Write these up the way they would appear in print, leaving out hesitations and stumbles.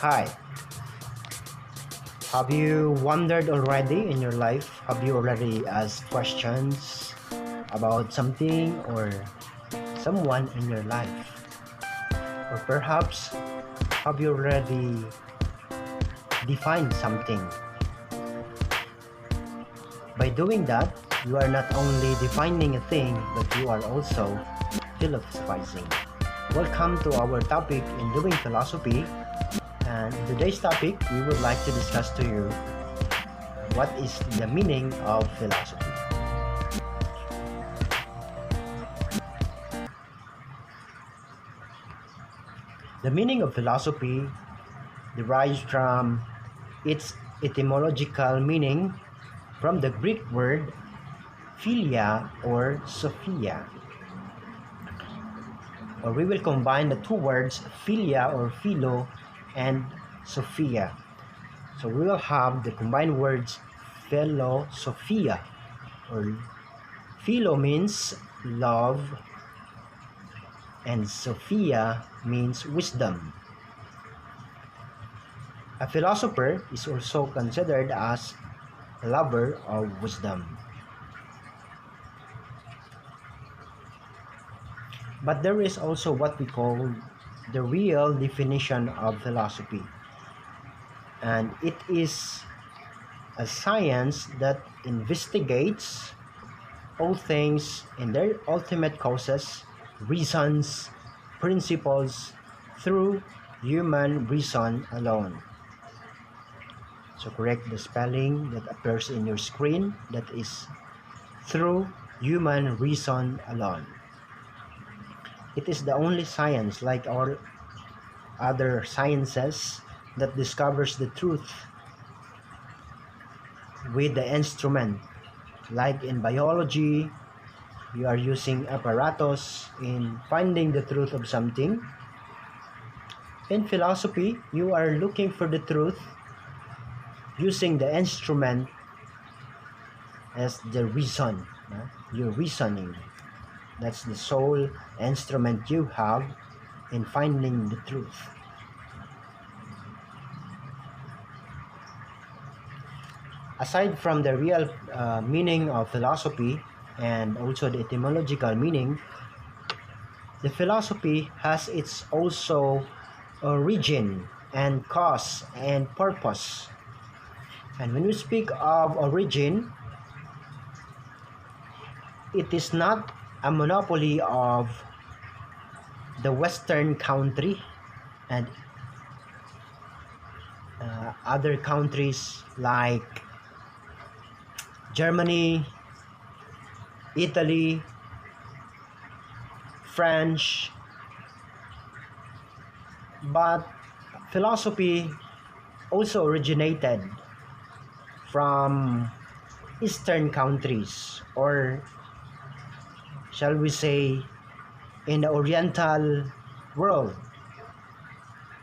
Hi, have you wondered already in your life? Have you already asked questions about something or someone in your life? Or perhaps have you already defined something? By doing that, you are not only defining a thing, but you are also philosophizing. Welcome to our topic in doing philosophy. And in today's topic, we would like to discuss to you what is the meaning of philosophy. The meaning of philosophy derives from its etymological meaning from the Greek word philia or sophia. Or we will combine the two words philia or philo and sophia. So we will have the combined words philosophia or philo means love and sophia means wisdom. A philosopher is also considered as a lover of wisdom. But there is also what we call the real definition of philosophy, and it is a science that investigates all things in their ultimate causes, reasons, principles through human reason alone. So correct the spelling that appears in your screen. That is through human reason alone. It is the only science, like all other sciences, that discovers the truth with the instrument. Like in biology, you are using apparatus in finding the truth of something. In philosophy, you are looking for the truth using the instrument as the reason. Your reasoning. That's the sole instrument you have in finding the truth. Aside from the real meaning of philosophy and also the etymological meaning, the philosophy has its also origin and cause and purpose. And when we speak of origin, it is not a monopoly of the Western country and other countries like Germany, Italy, French, but philosophy also originated from Eastern countries, or shall we say in the Oriental world.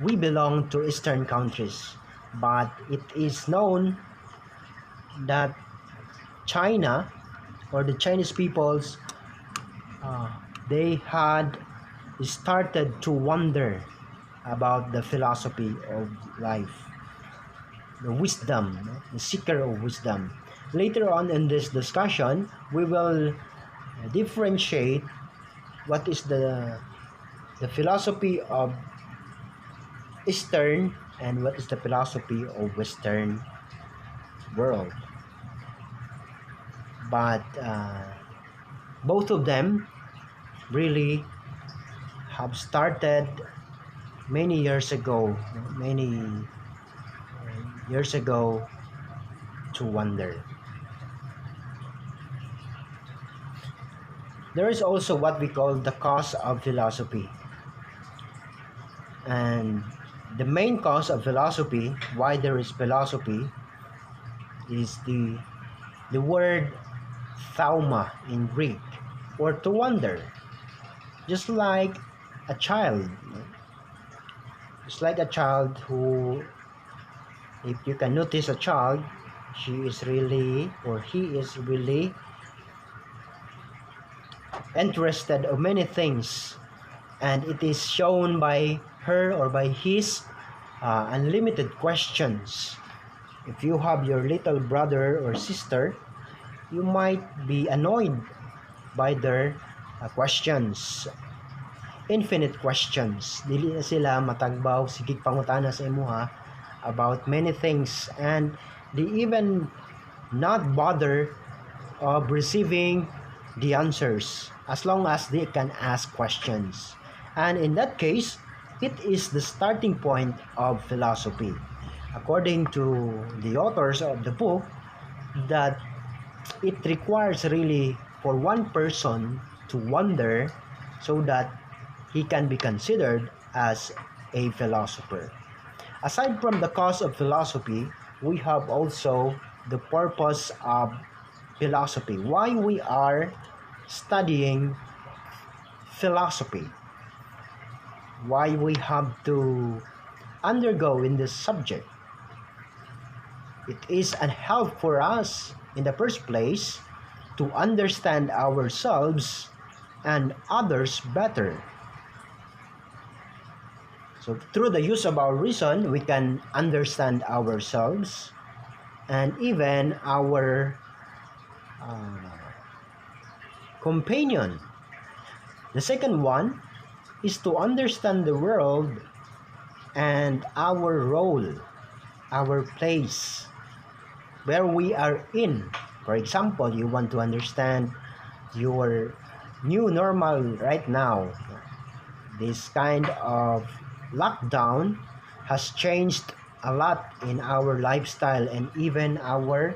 We belong to Eastern countries, but it is known that China or the Chinese peoples, uh, they had started to wonder about the philosophy of life, the wisdom, the seeker of wisdom. Later on in this discussion, we will differentiate what is the philosophy of Eastern and what is the philosophy of Western world. But both of them really have started many years ago to wonder. There is also what we call the cause of philosophy. And the main cause of philosophy, why there is philosophy, is the word thauma in Greek, or to wonder. Just like a child. Just like a child who, if you can notice a child, she is really or he is really interested in many things, and it is shown by her or by his unlimited questions. If you have your little brother or sister, you might be annoyed by their questions. Infinite questions. Dili na sila matagbaw, sigig pangutana sa imuha about many things, and they even not bother of receiving the answers as long as they can ask questions. And in that case, it is the starting point of philosophy. According to the authors of the book, that it requires really for one person to wonder so that he can be considered as a philosopher. Aside from the cause of philosophy, we have also the purpose of philosophy. Why we are studying philosophy? Why we have to undergo in this subject? It is a help for us in the first place to understand ourselves and others better. So through the use of our reason, we can understand ourselves and even our companion. The second one is to understand the world and our role, our place, where we are in. For example, you want to understand your new normal right now. This kind of lockdown has changed a lot in our lifestyle and even our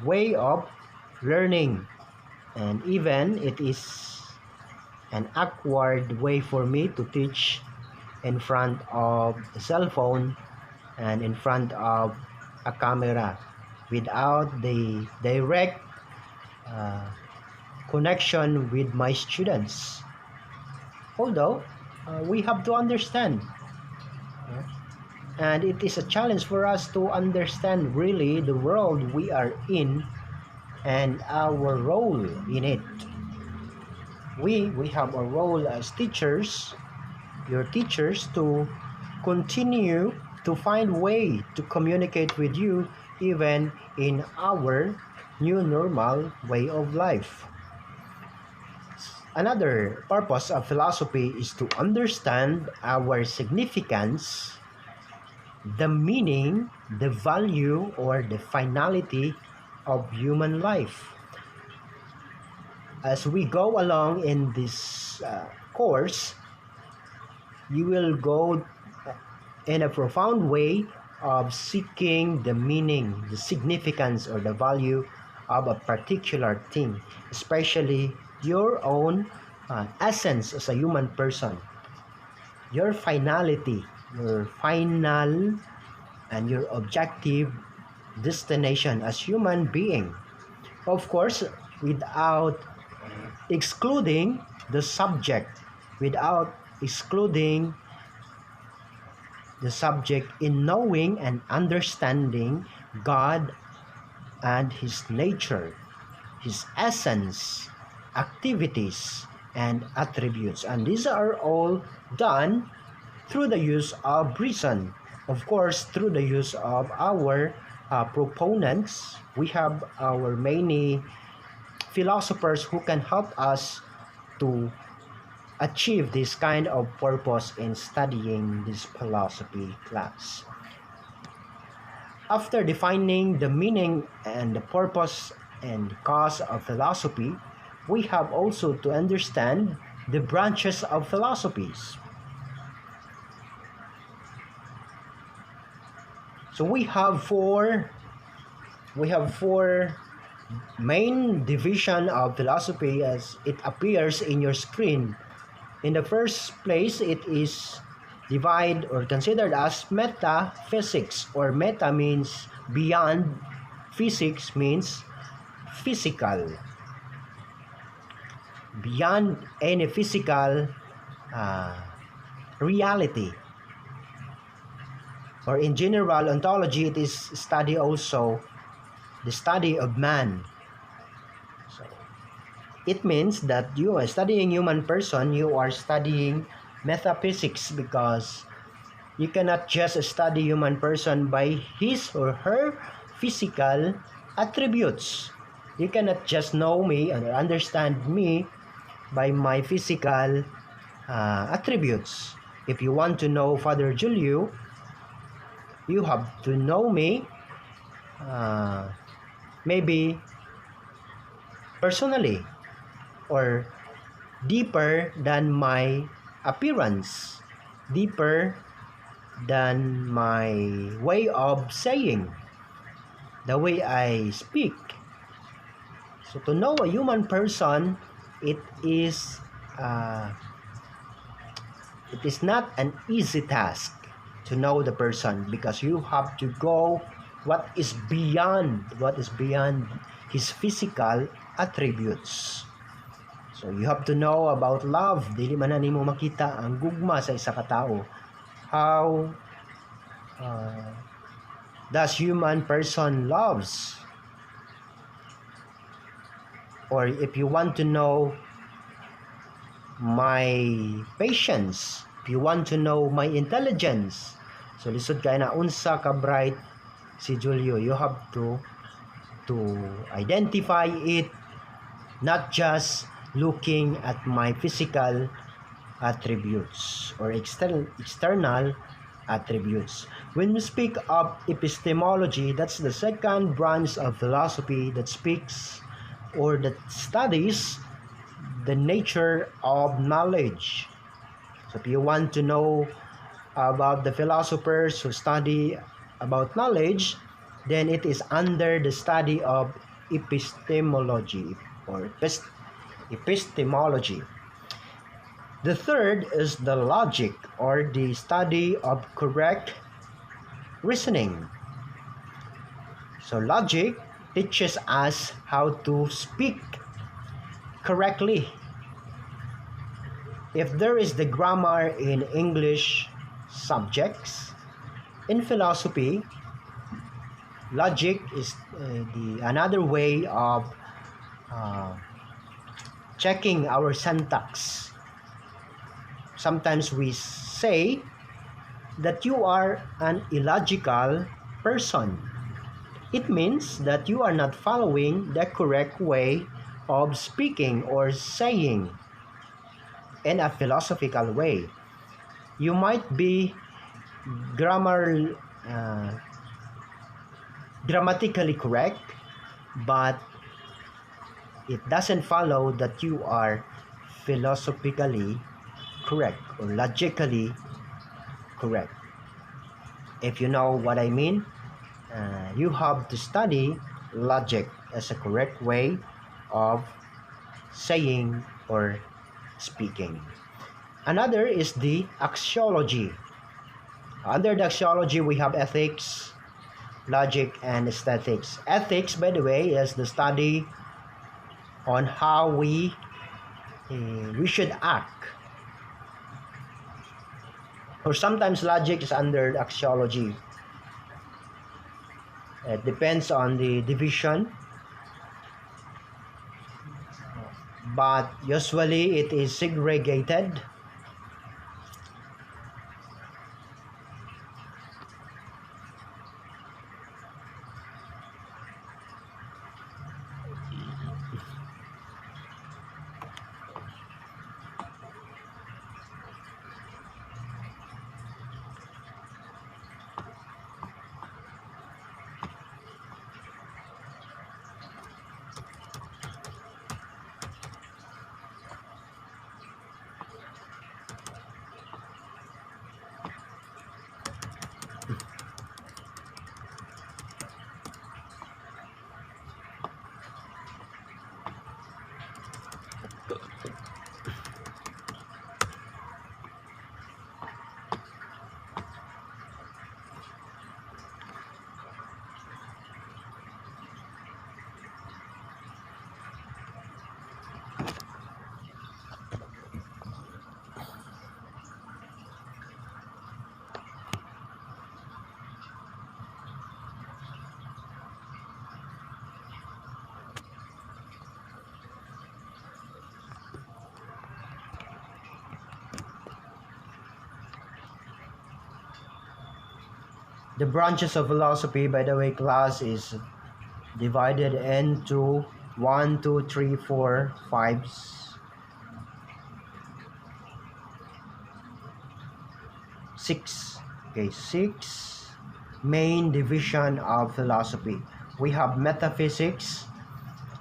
way of learning. And even it is an awkward way for me to teach in front of a cell phone and in front of a camera without the direct uh, connection with my students. Although we have to understand, and it is a challenge for us to understand really the world we are in and our role in it. We have a role as teachers, your teachers, to continue to find way to communicate with you even in our new normal way of life. Another purpose of philosophy is to understand our significance, the meaning, the value, or the finality of human life. As we go along in this course, you will go in a profound way of seeking the meaning, the significance, or the value of a particular thing, especially your own essence as a human person, your finality, your final and your objective destination as human being. Of course, without excluding the subject, without excluding the subject in knowing and understanding God and His nature, His essence, activities, and attributes. And these are all done through the use of reason. Of course, through the use of our proponents, we have our many philosophers who can help us to achieve this kind of purpose in studying this philosophy class. After defining the meaning and the purpose and the cause of philosophy, we have also to understand the branches of philosophies. So we have four main division of philosophy as it appears in your screen. In the first place, it is divided or considered as metaphysics, or meta means beyond, physics means physical, beyond any physical uh, reality. Or in general ontology, it is study also the study of man. So it means that you are studying human person, you are studying metaphysics, because You cannot just study human person by his or her physical attributes. You cannot just know me and understand me by my physical attributes. If you want to know Father Julio, you have to know me uh, maybe personally or deeper than my appearance, deeper than my way of saying, the way I speak. So to know a human person, it is uh, it is not an easy task to know the person because you have to go what is beyond his physical attributes. So you have to know about love. Dili man na nimo makita ang gugma sa isa ka tawo. How uh, does human person loves? Or if you want to know my patience, if you want to know my intelligence, so lisod kay na unsa ka bright si Julio, you have to identify it, not just looking at my physical attributes or external attributes. When we speak of epistemology, that's the second branch of philosophy that speaks or that studies the nature of knowledge. So if you want to know about the philosophers who study about knowledge, then it is under the study of epistemology or epistemology. The third is the logic or the study of correct reasoning. So logic teaches us how to speak correctly. If there is the grammar in English subjects, in philosophy, logic is the another way of uh, checking our syntax. Sometimes we say that you are an illogical person. It means that you are not following the correct way of speaking or saying in a philosophical way. You might be grammar uh, grammatically correct, but it doesn't follow that you are philosophically correct or logically correct. If you know what I mean, you have to study logic as a correct way of saying or speaking. Another is the axiology. Under the axiology, we have ethics, logic, and aesthetics. Ethics, by the way, is the study on how we should act. Or sometimes logic is under axiology. It depends on the division, but usually it is segregated. The branches of philosophy, by the way, class, is divided into one, two, three, four, five, six. Okay, six main division of philosophy. We have metaphysics,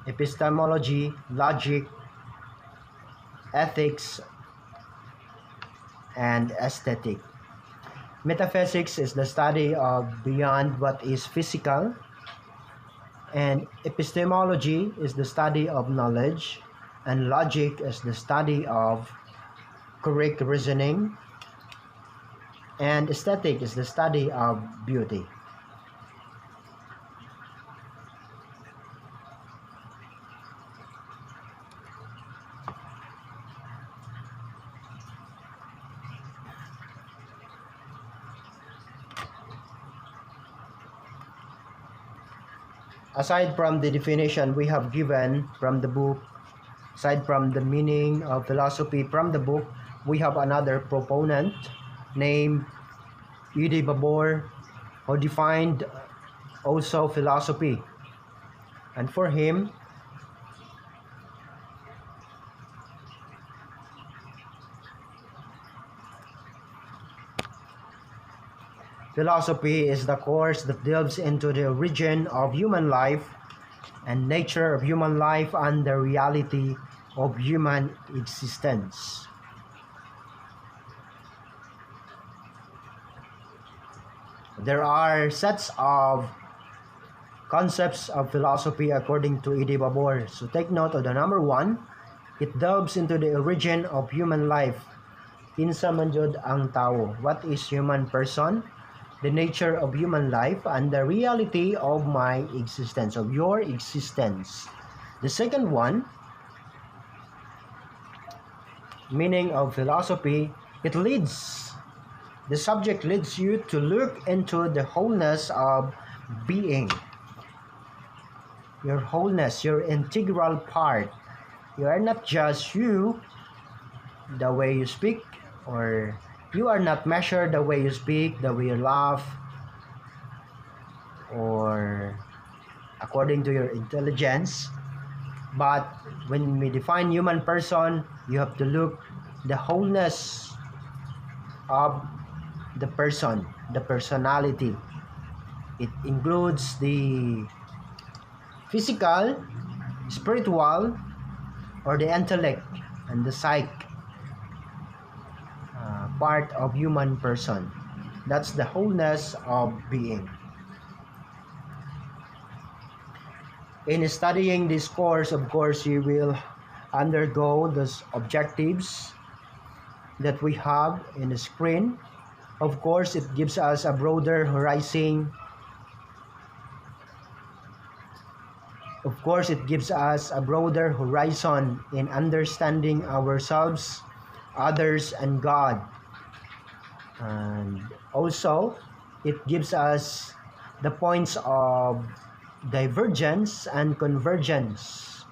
epistemology, logic, ethics, and aesthetic. Metaphysics is the study of beyond what is physical, and epistemology is the study of knowledge, and logic is the study of correct reasoning, and aesthetic is the study of beauty. Aside from the definition we have given from the book, aside from the meaning of philosophy from the book, we have another proponent named E.D. Babor, who defined also philosophy. And for him, philosophy is the course that delves into the origin of human life and nature of human life and the reality of human existence. There are sets of concepts of philosophy according to E.D. Babor. So take note of the number one, it delves into the origin of human life. Kinsa man jud ang tao? What is human person? The nature of human life and the reality of my existence, of your existence. The second one, meaning of philosophy, it leads, the subject leads you to look into the wholeness of being. Your wholeness, your integral part. You are not just you, the way you speak, or you are not measured the way you speak, the way you laugh, or according to your intelligence. But when we define human person, you have to look the wholeness of the person, the personality. It includes the physical, spiritual, or the intellect and the psyche part of human person. That's the wholeness of being. In studying this course, of course, you will undergo those objectives that we have in the screen. Of course, it gives us a broader horizon. Of course, it gives us a broader horizon in understanding ourselves, others, and God. And also, it gives us the points of divergence and convergence.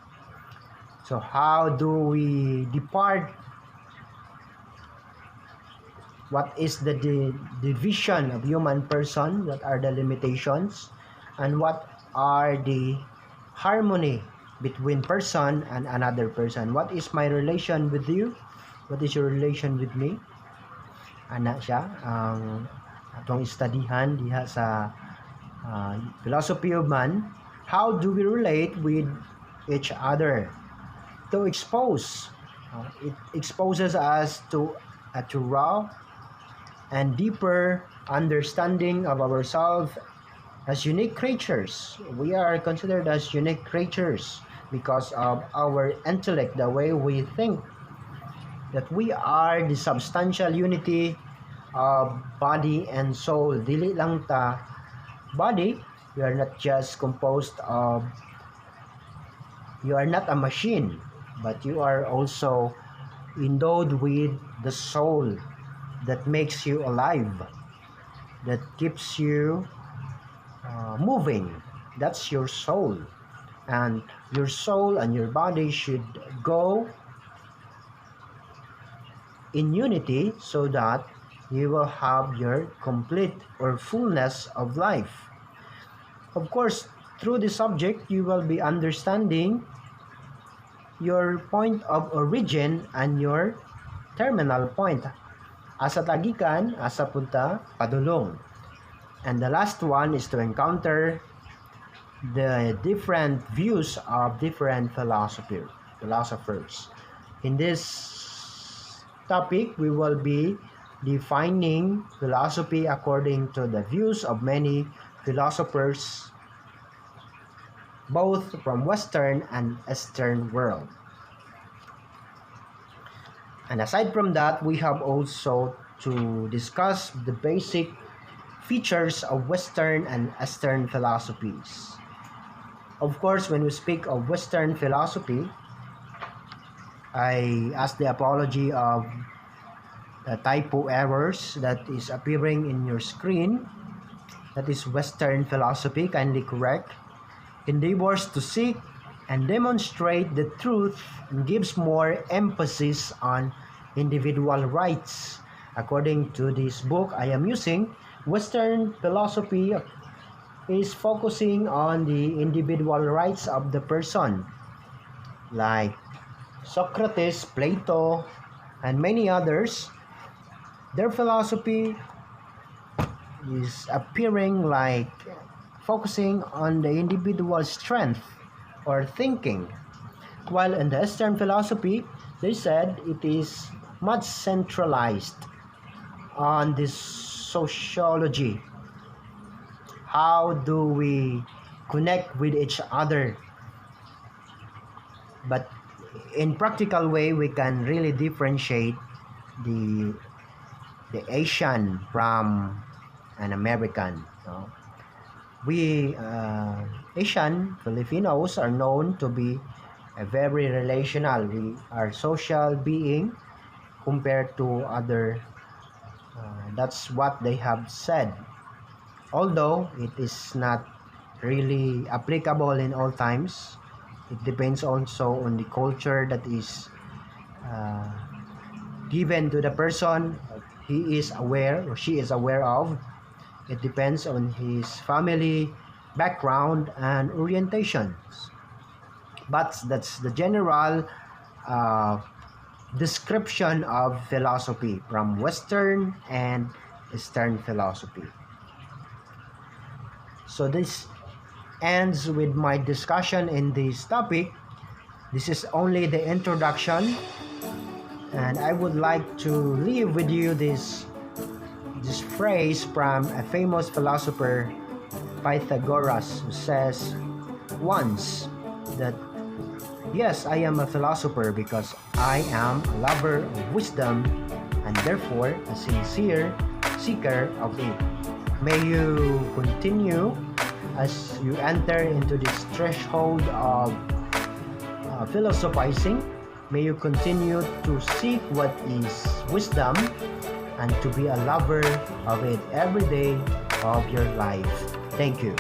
So how do we depart? What is the division of human person? What are the limitations? And what are the harmony between person and another person? What is my relation with you? What is your relation with me? Ana siya ang atong studyhan diha sa philosophy of man. How do we relate with each other? To expose, it exposes us to a raw and deeper understanding of ourselves as unique creatures. We are considered as unique creatures because of our intellect, the way we think, that we are the substantial unity of body and soul. Dili lang ta body, you are not just composed of, you are not a machine, but you are also endowed with the soul that makes you alive, that keeps you moving. That's your soul. And your soul and your body should go in unity so that you will have your complete or fullness of life. Of course, through the subject, you will be understanding your point of origin and your terminal point. Asa tagikan, asa punta, padulong. And the last one is to encounter the different views of different philosophers. In this topic, we will be defining philosophy according to the views of many philosophers, both from Western and Eastern world. And aside from that, we have also to discuss the basic features of Western and Eastern philosophies. Of course, when we speak of Western philosophy, I ask the apology of the typo errors that is appearing in your screen. That is Western philosophy, kindly correct. Endeavors to seek and demonstrate the truth and gives more emphasis on individual rights. According to this book I am using, Western philosophy is focusing on the individual rights of the person, like Socrates, Plato, and many others. Their philosophy is appearing like focusing on the individual strength or thinking, while in the Eastern philosophy, they said it is much centralized on this sociology. How do we connect with each other? But in practical way, we can really differentiate the Asian from an American. No? We Asian Filipinos are known to be a very relational. We are social being compared to other. That's what they have said. Although it is not really applicable in all times, it depends also on the culture that is uh, given to the person he is aware or she is aware of. It depends on his family background and orientations. But that's the general uh, description of philosophy from Western and Eastern philosophy. So this ends with my discussion in this topic. This is only the introduction, and I would like to leave with you this phrase from a famous philosopher, Pythagoras, who says once that yes, I am a philosopher because I am a lover of wisdom and therefore a sincere seeker of it. May you continue as you enter into this threshold of philosophizing. May you continue to seek what is wisdom and to be a lover of it every day of your life. Thank you.